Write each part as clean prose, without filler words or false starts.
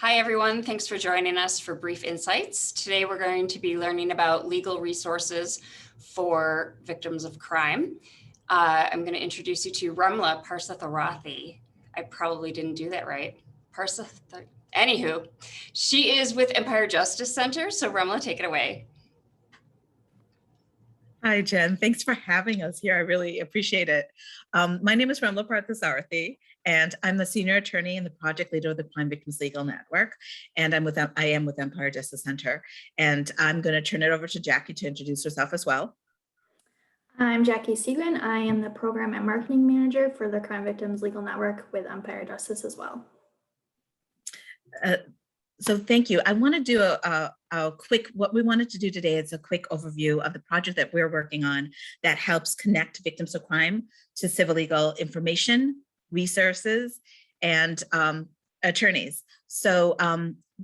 Hi, everyone. Thanks for joining us for Brief Insights. Today, we're going to be learning about legal resources for victims of crime. I'm going to introduce you to Ramla Parsathorathi. I probably didn't do that right. Anywho, she is with Empire Justice Center. So Ramla, take it away. Hi, Jen. Thanks for having us here. I really appreciate it. My name is Ramla Parsathorathi, and I'm the senior attorney and the project leader of the Crime Victims Legal Network. And I am with Empire Justice Center. And I'm going to turn it over to Jackie to introduce herself as well. I'm Jackie Seguin. I am the program and marketing manager for the Crime Victims Legal Network with Empire Justice as well. So thank you. I want to do a quick, what we wanted to do today is a quick overview of the project that we're working on that helps connect victims of crime to civil legal information, resources, and attorneys. So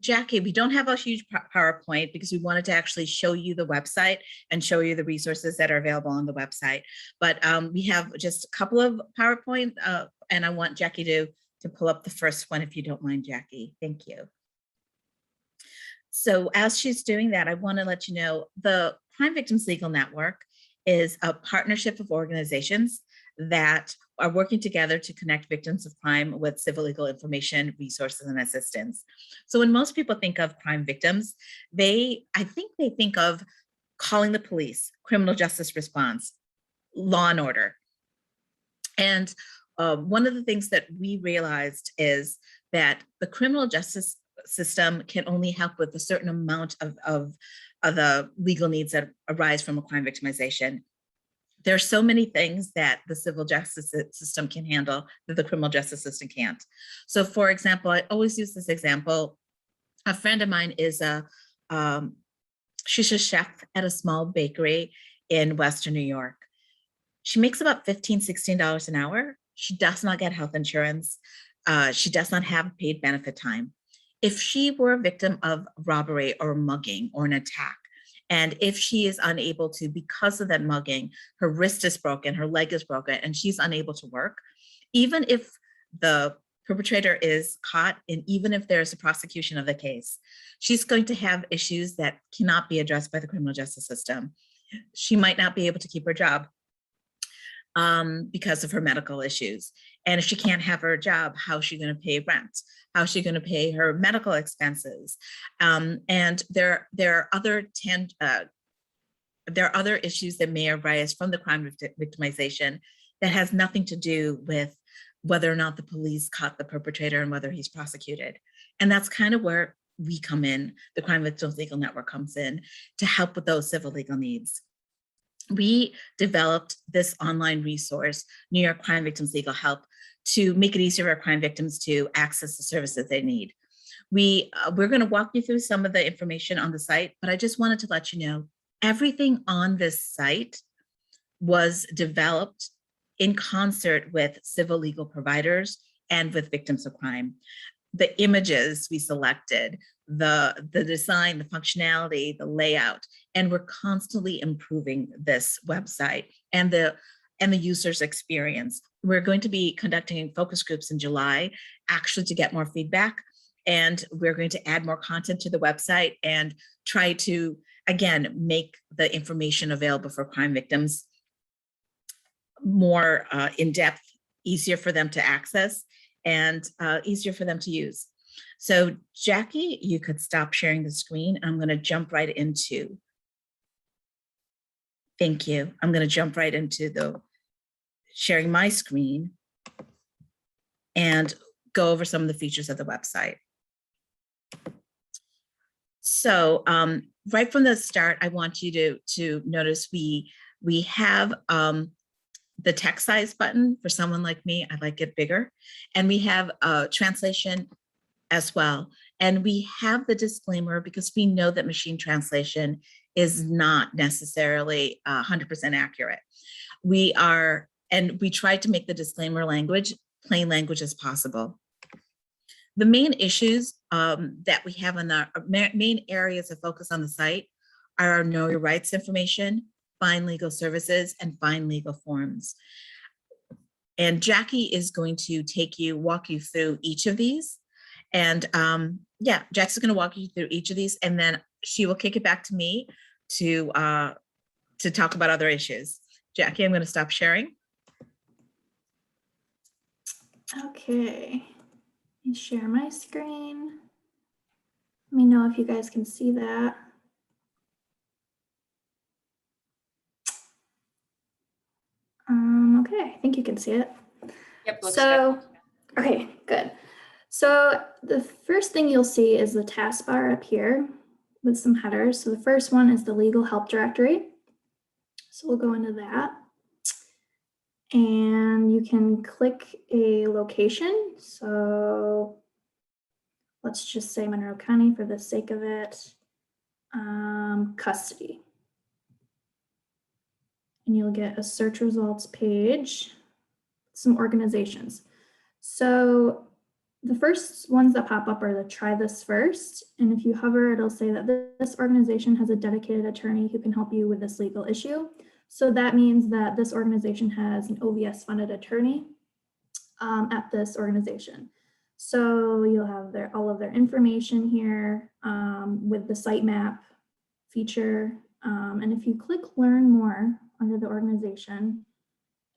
Jackie, we don't have a huge PowerPoint because we wanted to actually show you the website and show you the resources that are available on the website. But we have just a couple of PowerPoint and I want Jackie to pull up the first one if you don't mind, Jackie. Thank you. So as she's doing that, I want to let you know the Crime Victims Legal Network is a partnership of organizations that are working together to connect victims of crime with civil legal information, resources, and assistance. So when most people think of crime victims, I think they think of calling the police, criminal justice response, law and order. And one of the things that we realized is that the criminal justice system can only help with a certain amount of the legal needs that arise from a crime victimization. There are so many things that the civil justice system can handle that the criminal justice system can't. So for example, I always use this example. A friend of mine is she's a chef at a small bakery in Western New York. She makes about $15, $16 an hour. She does not get health insurance. She does not have paid benefit time. If she were a victim of robbery or mugging or an attack, and if she is unable to, because of that mugging, her wrist is broken, her leg is broken, and she's unable to work, even if the perpetrator is caught, and even if there's a prosecution of the case, she's going to have issues that cannot be addressed by the criminal justice system. She might not be able to keep her job because of her medical issues. And if she can't have her job, how is she going to pay rent? How is she going to pay her medical expenses? And there are other issues that may arise from the crime victimization that has nothing to do with whether or not the police caught the perpetrator and whether he's prosecuted. And that's kind of where we come in, the Crime Victims Legal Network comes in to help with those civil legal needs. We developed this online resource, New York Crime Victims Legal Help, to make it easier for crime victims to access the services they need. We're going to walk you through some of the information on the site, but I just wanted to let you know everything on this site was developed in concert with civil legal providers and with victims of crime. The images we selected, the design, the functionality, the layout, and we're constantly improving this website and the user's experience. We're going to be conducting focus groups in July, actually to get more feedback. And we're going to add more content to the website and try to, again, make the information available for crime victims more in-depth, easier for them to access, and easier for them to use. So Jackie, you could stop sharing the screen. I'm going to jump right into, thank you. I'm going to jump right into the sharing my screen and go over some of the features of the website. So right from the start, I want you to notice we have the text size button. For someone like me, I like it bigger. And we have a translation as well. And we have the disclaimer because we know that machine translation is not necessarily 100% accurate. And we try to make the disclaimer language plain language as possible. The main issues that we have in our main areas of focus on the site are our Know Your Rights information, find legal services, and find legal forms. And Jackie is going to walk you through each of these. And Yeah, Jack's going to walk you through each of these, and then she will kick it back to me to talk about other issues. Jackie, I'm going to stop sharing. Okay, let me share my screen. Let me know if you guys can see that. Okay, I think you can see it. Yep, looks So, okay, good. So the first thing you'll see is the taskbar up here with some headers. So the first one is the legal help directory. So we'll go into that. And you can click a location. So let's just say Monroe County for the sake of it, custody. And you'll get a search results page, some organizations. So the first ones that pop up are the try this first. And if you hover, it'll say that this organization has a dedicated attorney who can help you with this legal issue. So that means that this organization has an OVS funded attorney at this organization. So you'll have all of their information here with the sitemap feature. And if you click learn more under the organization,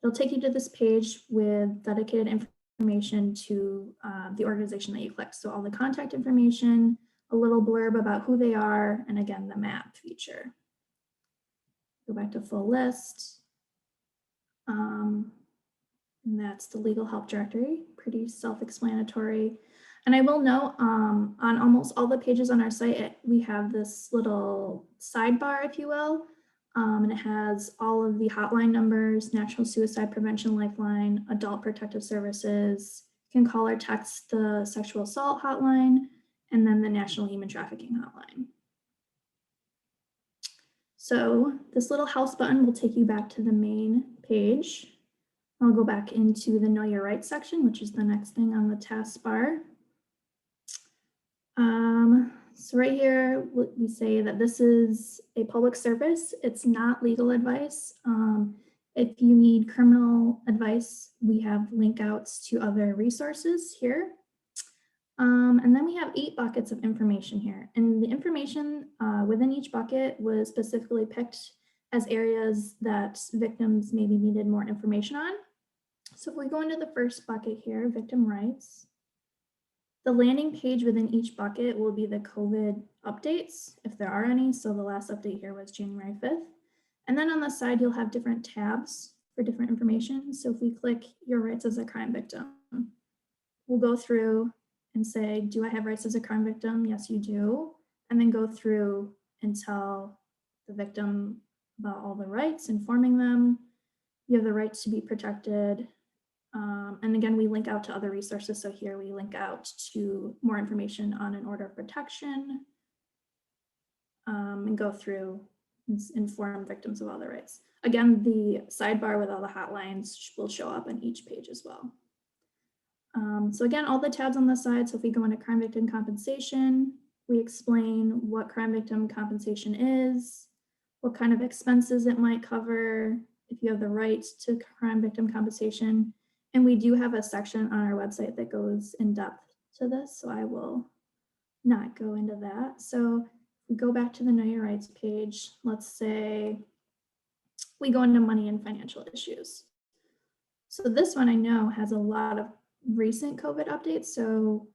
it'll take you to this page with dedicated information to the organization that you clicked. So all the contact information, a little blurb about who they are, and again, the map feature. Go back to full list. And that's the legal help directory, pretty self-explanatory. And I will note on almost all the pages on our site, we have this little sidebar, if you will, and it has all of the hotline numbers, National Suicide Prevention Lifeline, Adult Protective Services, you can call or text the sexual assault hotline, and then the National Human Trafficking Hotline. So this little house button will take you back to the main page. I'll go back into the Know Your Rights section, which is the next thing on the taskbar. So right here, we say that this is a public service. It's not legal advice. If you need criminal advice, we have link outs to other resources here. And then we have 8 buckets of information here. And the information within each bucket was specifically picked as areas that victims maybe needed more information on. So if we go into the first bucket here, victim rights, the landing page within each bucket will be the COVID updates, if there are any. So the last update here was January 5th. And then on the side, you'll have different tabs for different information. So if we click your rights as a crime victim, we'll go through and say, do I have rights as a crime victim? Yes, you do. And then go through and tell the victim about all the rights, informing them. You have the right to be protected. And again, we link out to other resources. So here we link out to more information on an order of protection and go through and inform victims of all their rights. Again, the sidebar with all the hotlines will show up on each page as well. So again, all the tabs on the side. So if we go into crime victim compensation, we explain what crime victim compensation is, what kind of expenses it might cover, if you have the right to crime victim compensation. And we do have a section on our website that goes in depth to this, so I will not go into that. So we go back to the Know Your Rights page. Let's say we go into money and financial issues. So this one I know has a lot of recent COVID updates. So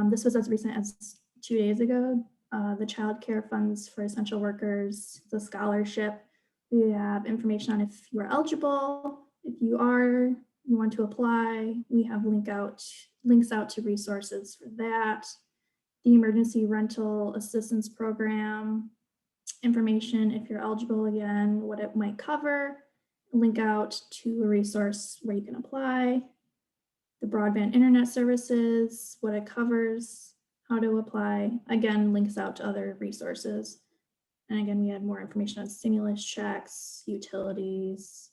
this was as recent as 2 days ago. The child care funds for essential workers, the scholarship. We have information on if you are eligible. If you are, you want to apply, we have links out to resources for that. The emergency rental assistance program, information if you're eligible, again, what it might cover, link out to a resource where you can apply. The broadband internet services, what it covers, how to apply, again, links out to other resources. And again, we had more information on stimulus checks, utilities,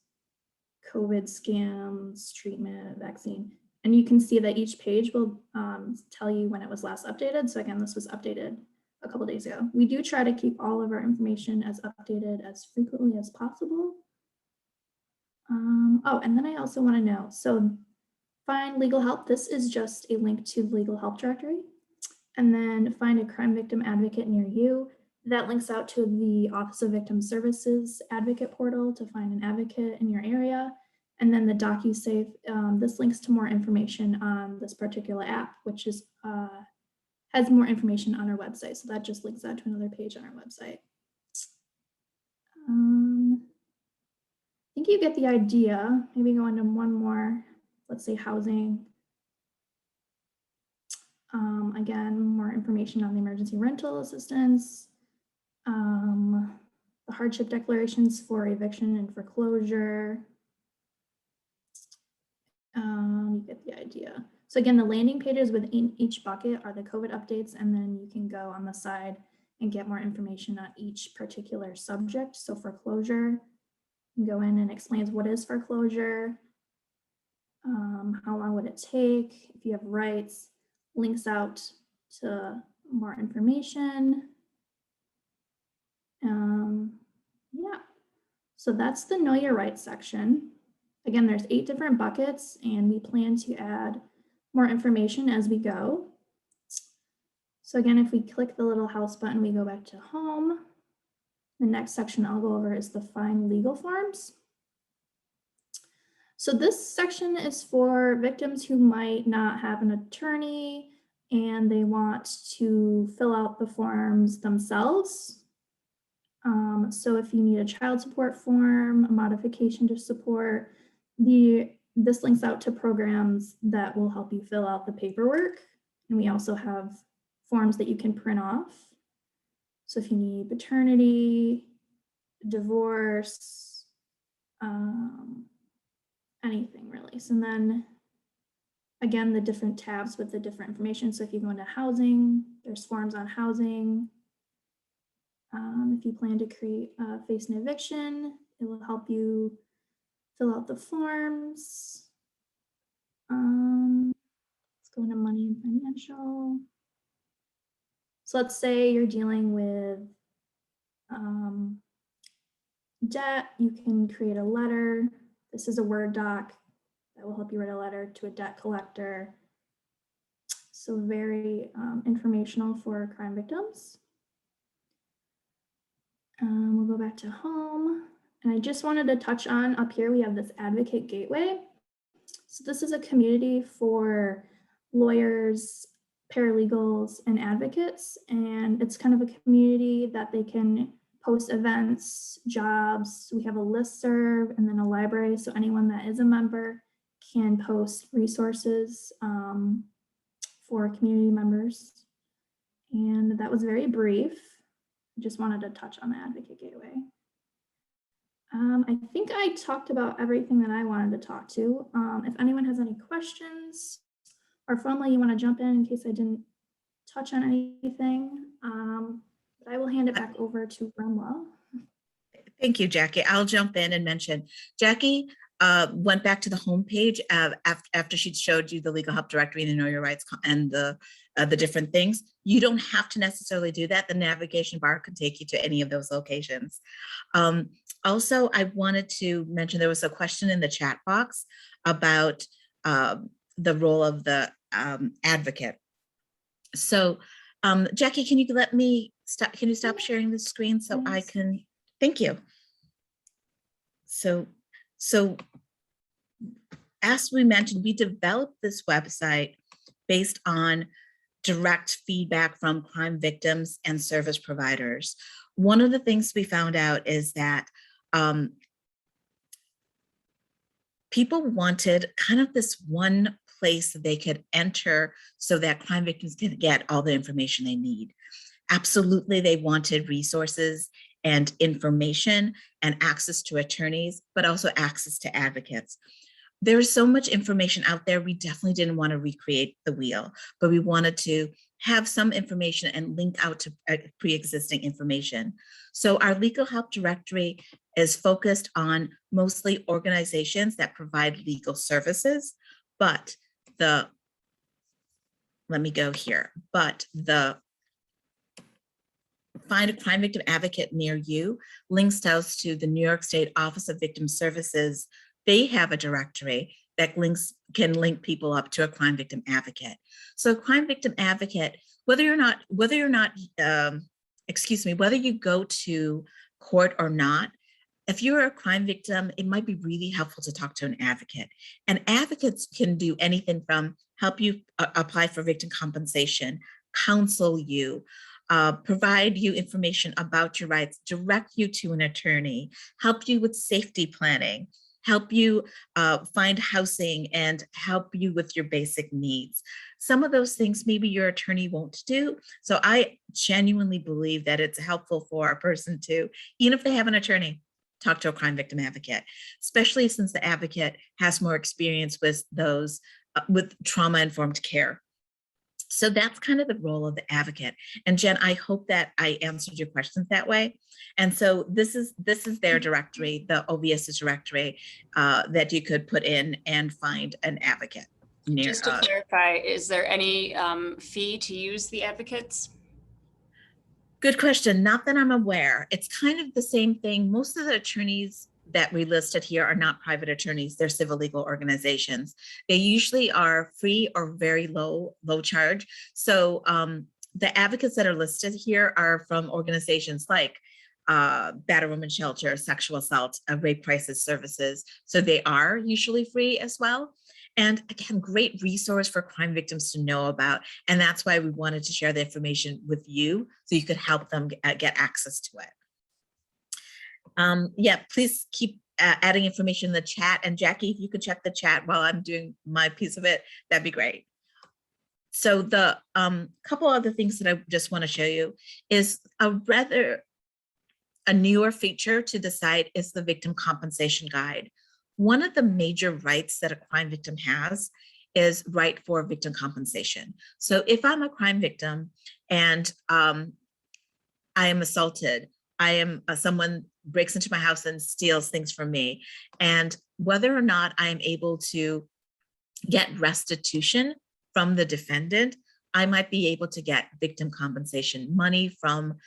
COVID scams, treatment, vaccine. And you can see that each page will tell you when it was last updated. So again, this was updated a couple days ago. We do try to keep all of our information as updated as frequently as possible. Oh, and then I also want to know, so find legal help. This is just a link to the legal help directory. and then find a crime victim advocate near you. That links out to the Office of Victim Services advocate portal to find an advocate in your area. And then the DocuSafe, this links to more information on this particular app, which is has more information on our website. So that just links out to another page on our website. I think you get the idea. Maybe go into one more, let's say housing. Again, more information on the emergency rental assistance, the hardship declarations for eviction and foreclosure. You get the idea. So again, the landing pages within each bucket are the COVID updates, and then you can go on the side and get more information on each particular subject. So foreclosure, you can go in and explains what is foreclosure, how long would it take, if you have rights, links out to more information. Yeah, so that's the Know Your Rights section. Again, there's 8 different buckets, and we plan to add more information as we go. So again, if we click the little house button, we go back to home. The next section I'll go over is the Find Legal Forms. So this section is for victims who might not have an attorney and they want to fill out the forms themselves. So if you need a child support form, a modification to support, this links out to programs that will help you fill out the paperwork. And we also have forms that you can print off. So if you need paternity, divorce, anything really. So then again, the different tabs with the different information. So if you go into housing, there's forms on housing. If you plan to face an eviction, it will help you fill out the forms. Let's go into money and financial. So let's say you're dealing with debt, you can create a letter. This is a Word doc that will help you write a letter to a debt collector. So very informational for crime victims. We'll go back to home. And I just wanted to touch on up here, we have this Advocate Gateway. So this is a community for lawyers, paralegals, and advocates. And it's kind of a community that they can post events, jobs. We have a listserv and then a library. So anyone that is a member can post resources for community members. And that was very brief. Just wanted to touch on the Advocate Gateway. I think I talked about everything that I wanted to talk to. If anyone has any questions, or Fomla, you want to jump in case I didn't touch on anything, but I will hand it back over to Rumla. Thank you, Jackie. I'll jump in and mention, Jackie went back to the homepage after she showed you the Legal Help Directory and the Know Your Rights and the different things. You don't have to necessarily do that. The navigation bar can take you to any of those locations. Also, I wanted to mention there was a question in the chat box about the role of the advocate. So, Jackie, can you let me stop? Can you stop sharing the screen so I can? Thank you. So as we mentioned, we developed this website based on direct feedback from crime victims and service providers. One of the things we found out is that people wanted kind of this one place that they could enter so that crime victims could get all the information they need. Absolutely, they wanted resources and information and access to attorneys, but also access to advocates. There's so much information out there. We definitely didn't want to recreate the wheel, but we wanted to have some information and link out to pre-existing information. So our Legal Help Directory is focused on mostly organizations that provide legal services, but let me go here, but the Find a Crime Victim Advocate near you links out to the New York State Office of Victim Services. They have a directory that can link people up to a crime victim advocate. So a crime victim advocate, whether you go to court or not, if you're a crime victim, it might be really helpful to talk to an advocate. And advocates can do anything from help you apply for victim compensation, counsel you, provide you information about your rights, direct you to an attorney, help you with safety planning, help you find housing, and help you with your basic needs. Some of those things maybe your attorney won't do. So I genuinely believe that it's helpful for a person to, even if they have an attorney, talk to a crime victim advocate, especially since the advocate has more experience with those with trauma-informed care. So that's kind of the role of the advocate. And Jen, I hope that I answered your questions that way. And so this is their directory, the OVS's directory, that you could put in and find an advocate. Just to clarify, is there any fee to use the advocates? Good question. Not that I'm aware. It's kind of the same thing. Most of the attorneys that we listed here are not private attorneys. They're civil legal organizations. They usually are free or very low charge. So the advocates that are listed here are from organizations like Battered Women Shelter, Sexual Assault, Rape Crisis Services. So they are usually free as well. And again, great resource for crime victims to know about. And that's why we wanted to share the information with you so you could help them get access to it. Yeah, please keep adding information in the chat. And Jackie, if you could check the chat while I'm doing my piece of it, that'd be great. So the couple other things that I just want to show you is a newer feature to the site is the Victim Compensation Guide. One of the major rights that a crime victim has is right for victim compensation. So if I'm a crime victim and I am assaulted, someone breaks into my house and steals things from me, and whether or not I am able to get restitution from the defendant, I might be able to get victim compensation money from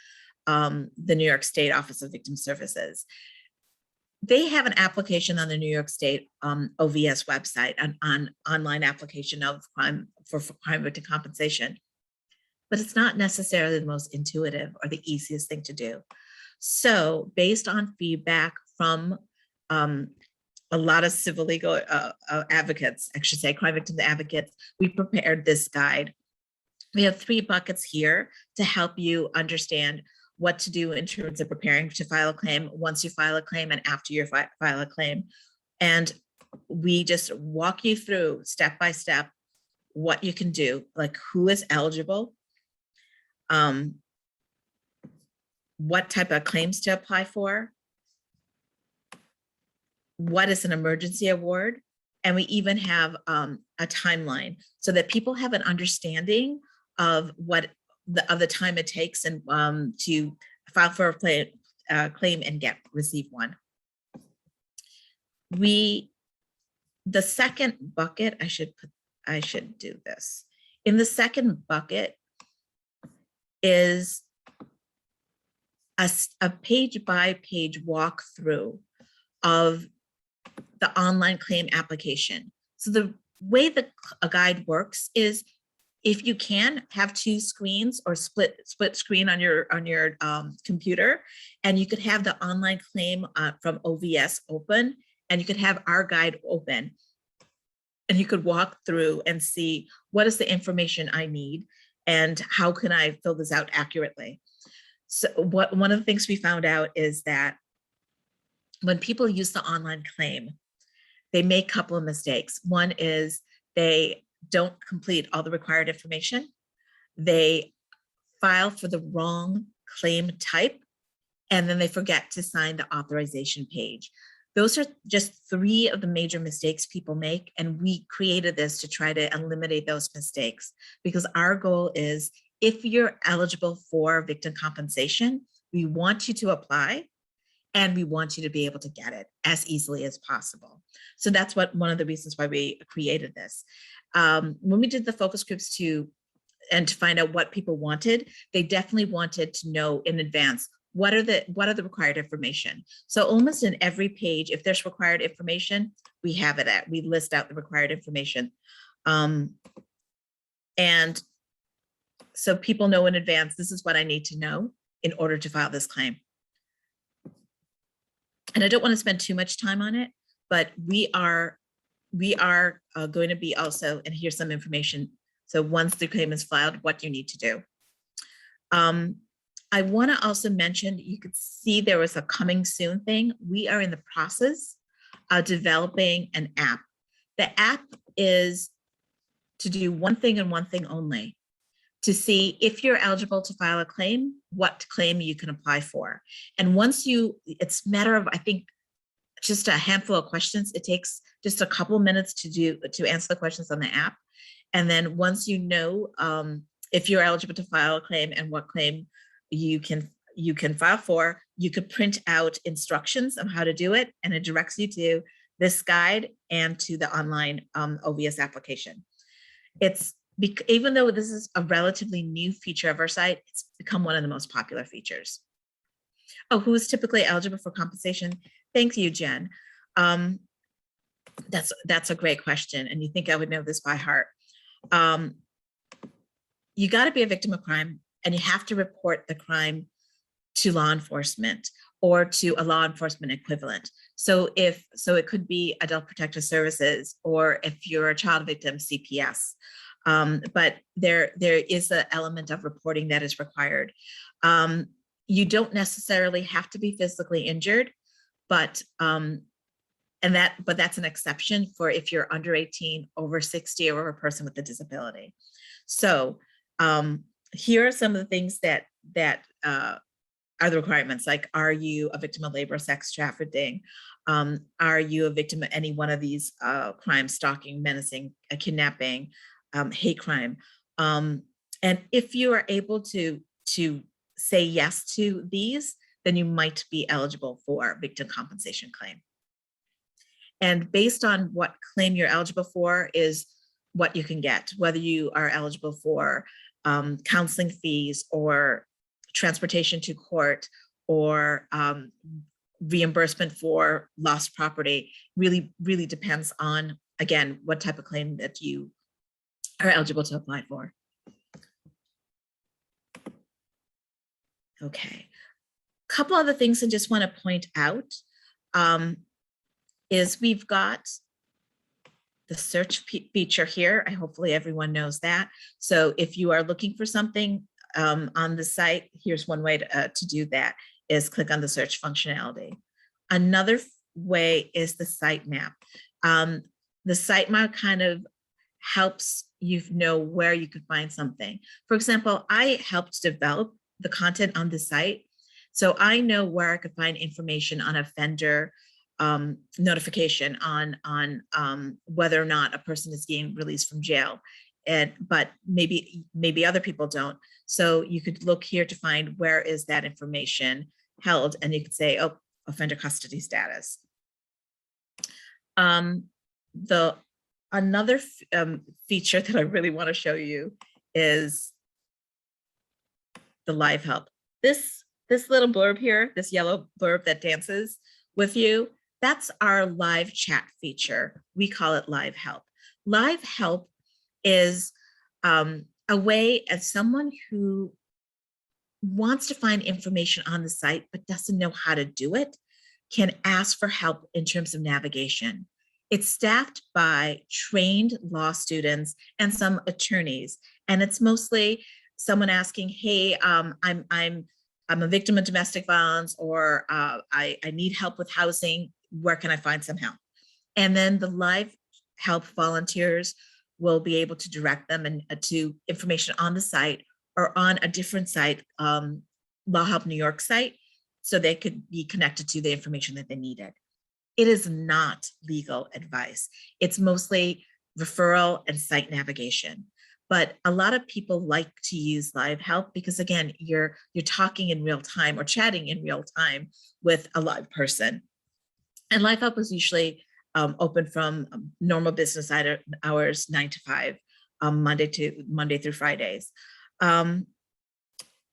the New York State Office of Victim Services. They have an application on the New York State OVS website, an online application of crime victim compensation, but it's not necessarily the most intuitive or the easiest thing to do. So based on feedback from a lot of civil legal advocates, I should say crime victim advocates, we prepared this guide. We have 3 buckets here to help you understand what to do in terms of preparing to file a claim, once you file a claim and after you file a claim. And we just walk you through step by step what you can do, like who is eligible, what type of claims to apply for, what is an emergency award, and we even have a timeline so that people have an understanding of what the time it takes and to file for a claim and receive one. The second bucket, I should do this. In the second bucket is a page-by-page walkthrough of the online claim application. So the way a guide works is, if you can, have 2 screens or split screen on your computer, and you could have the online claim from OVS open, and you could have our guide open, and you could walk through and see what is the information I need and how can I fill this out accurately. So one of the things we found out is that when people use the online claim, they make a couple of mistakes. One is they don't complete all the required information. They file for the wrong claim type, and then they forget to sign the authorization page. Those are just 3 of the major mistakes people make, and we created this to try to eliminate those mistakes, because our goal is, if you're eligible for victim compensation, we want you to apply, and we want you to be able to get it as easily as possible. So that's one of the reasons why we created this. When we did the focus groups to find out what people wanted, they definitely wanted to know in advance, what are the required information? So almost in every page, if there's required information, we have it we list out the required information. And so people know in advance, this is what I need to know in order to file this claim. And I don't want to spend too much time on it, but we are going to be also, and here's some information. So once the claim is filed, what you need to do. I want to also mention, you could see there was a coming soon thing. We are in the process of developing an app. The app is to do one thing and one thing only, to see if you're eligible to file a claim, what claim you can apply for. And once it's a matter of, I think, just a handful of questions. It takes just a couple minutes to answer the questions on the app. And then once you know if you're eligible to file a claim and what claim you can file for, you could print out instructions on how to do it, and it directs you to this guide and to the online OVS application. Even though this is a relatively new feature of our site, it's become one of the most popular features. Oh, who is typically eligible for compensation? Thank you, Jen. That's a great question, and you think I would know this by heart. You got to be a victim of crime, and you have to report the crime to law enforcement or to a law enforcement equivalent. So it could be Adult Protective Services, or if you're a child victim, CPS. But there is an element of reporting that is required. You don't necessarily have to be physically injured, but that's an exception for if you're under 18, over 60, or a person with a disability. So here are some of the things that are the requirements, like, are you a victim of labor, sex trafficking? Are you a victim of any one of these crimes, stalking, menacing, kidnapping, hate crime? And if you are able to say yes to these, then you might be eligible for victim compensation claim. And based on what claim you're eligible for is what you can get, whether you are eligible for counseling fees or transportation to court or reimbursement for lost property. Really depends on, again, what type of claim that you are eligible to apply for. Okay, a couple other things I just want to point out is we've got the search feature here. Hopefully everyone knows that. So if you are looking for something on the site, here's one way to do that, is click on the search functionality. Another way is the sitemap. The sitemap kind of helps you know where you could find something. For example, I helped develop the content on the site, so I know where I could find information on offender notification on whether or not a person is being released from jail, but maybe other people don't. So you could look here to find where is that information held, and you could say, oh, offender custody status. Another feature that I really want to show you is the live help. This little blurb here, this yellow blurb that dances with you, that's our live chat feature. We call it live help. Live help is a way as someone who wants to find information on the site but doesn't know how to do it can ask for help in terms of navigation. It's staffed by trained law students and some attorneys, and it's mostly someone asking, hey, I'm a victim of domestic violence, or I need help with housing. Where can I find some help? And then the live help volunteers will be able to direct them to information on the site or on a different site, Law Help New York site, so they could be connected to the information that they needed. It is not legal advice. It's mostly referral and site navigation. But a lot of people like to use live help because, again, you're talking in real time or chatting in real time with a live person. And live help is usually open from normal business hours, 9 to 5, Monday through Fridays.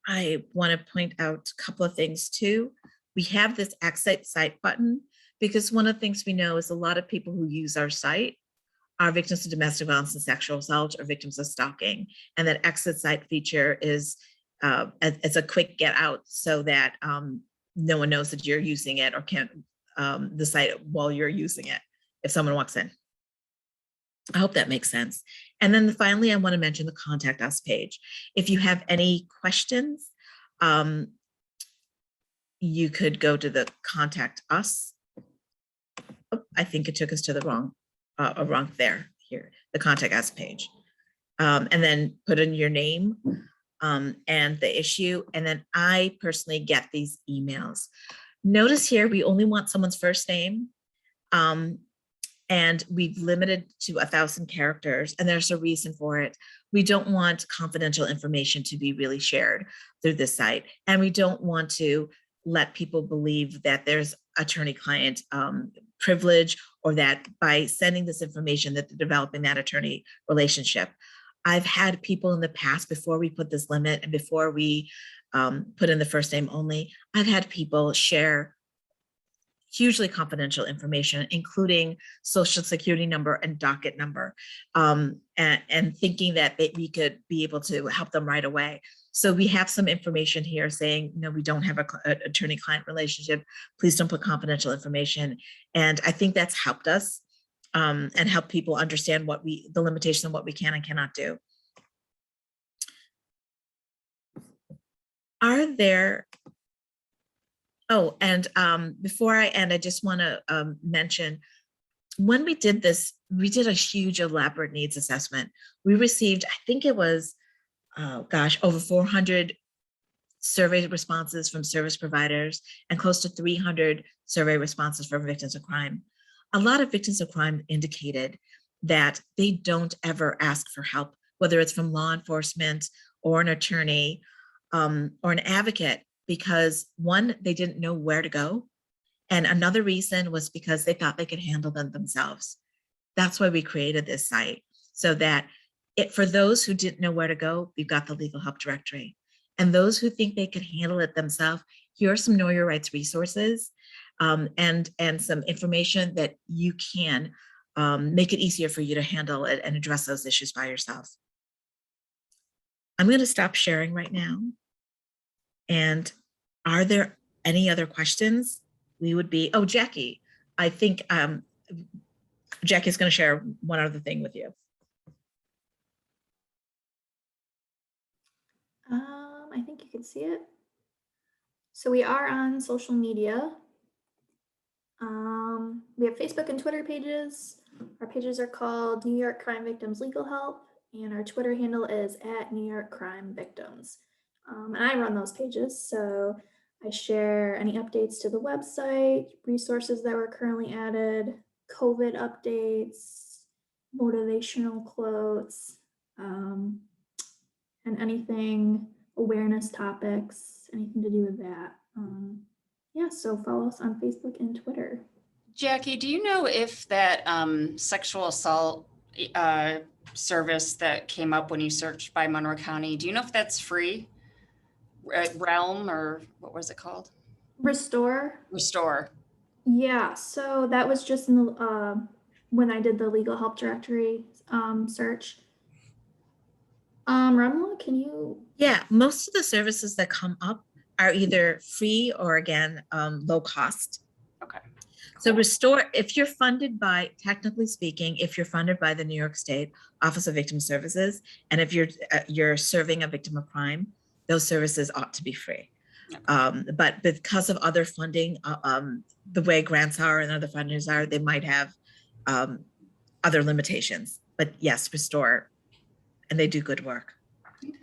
I want to point out a couple of things too. We have this exit site button because one of the things we know is a lot of people who use our site are victims of domestic violence and sexual assault or victims of stalking. And that exit site feature is it's a quick get out so that no one knows that you're using it or can't the site while you're using it if someone walks in. I hope that makes sense. And then finally, I want to mention the contact us page. If you have any questions, you could go to the contact us. Oh, I think it took us to the wrong here, the contact us page. And then put in your name and the issue. And then I personally get these emails. Notice here, we only want someone's first name. And we've limited to 1,000 characters, and there's a reason for it. We don't want confidential information to be really shared through this site. And we don't want to let people believe that there's attorney-client privilege or that by sending this information that they're developing that attorney relationship. I've had people in the past, before we put this limit and before we put in the first name only, I've had people share hugely confidential information, including social security number and docket number, and thinking that we could be able to help them right away. So we have some information here saying, no, we don't have an attorney-client relationship. Please don't put confidential information. And I think that's helped us and help people understand the limitation of what we can and cannot do. Are there Oh, and before I end, I just want to mention, when we did this, we did a huge elaborate needs assessment. We received, I think it was, over 400 survey responses from service providers and close to 300 survey responses from victims of crime. A lot of victims of crime indicated that they don't ever ask for help, whether it's from law enforcement or an attorney or an advocate, because one, they didn't know where to go. And another reason was because they thought they could handle them themselves. That's why we created this site, so that for those who didn't know where to go, we've got the legal help directory. And those who think they could handle it themselves, here are some Know Your Rights resources and some information that you can make it easier for you to handle it and address those issues by yourself. I'm going to stop sharing right now. And are there any other questions? We would be, oh, Jackie, I think Jackie's going to share one other thing with you. I think you can see it. So we are on social media. We have Facebook and Twitter pages. Our pages are called New York Crime Victims Legal Help, and our Twitter handle is @NewYorkCrimeVictims. And I run those pages, so I share any updates to the website, resources that were currently added, COVID updates, motivational quotes, and anything awareness topics, anything to do with that. Yeah, so follow us on Facebook and Twitter. Jackie, do you know if that sexual assault service that came up when you searched by Monroe County, do you know if that's free? Realm, or what was it called? Restore. Restore. Yeah, so that was just in the when I did the legal help directory search. Ramla, can you? Yeah, most of the services that come up are either free or, again, low cost. Okay. So Restore, if you're funded by, technically speaking, if you're funded by the New York State Office of Victim Services, and if you're serving a victim of crime, those services ought to be free. Okay. But because of other funding, the way grants are and other funders are, they might have other limitations. But yes, Restore, and they do good work. Okay,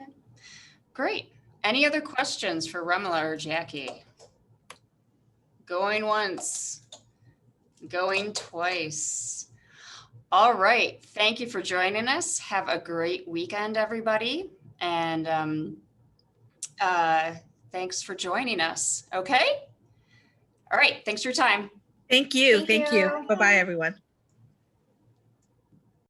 great. Any other questions for Ramla or Jackie? Going once, going twice. All right, thank you for joining us. Have a great weekend, everybody. And thanks for joining us. Okay. All right. Thanks for your time. Thank you. Thank you. Bye-bye, everyone.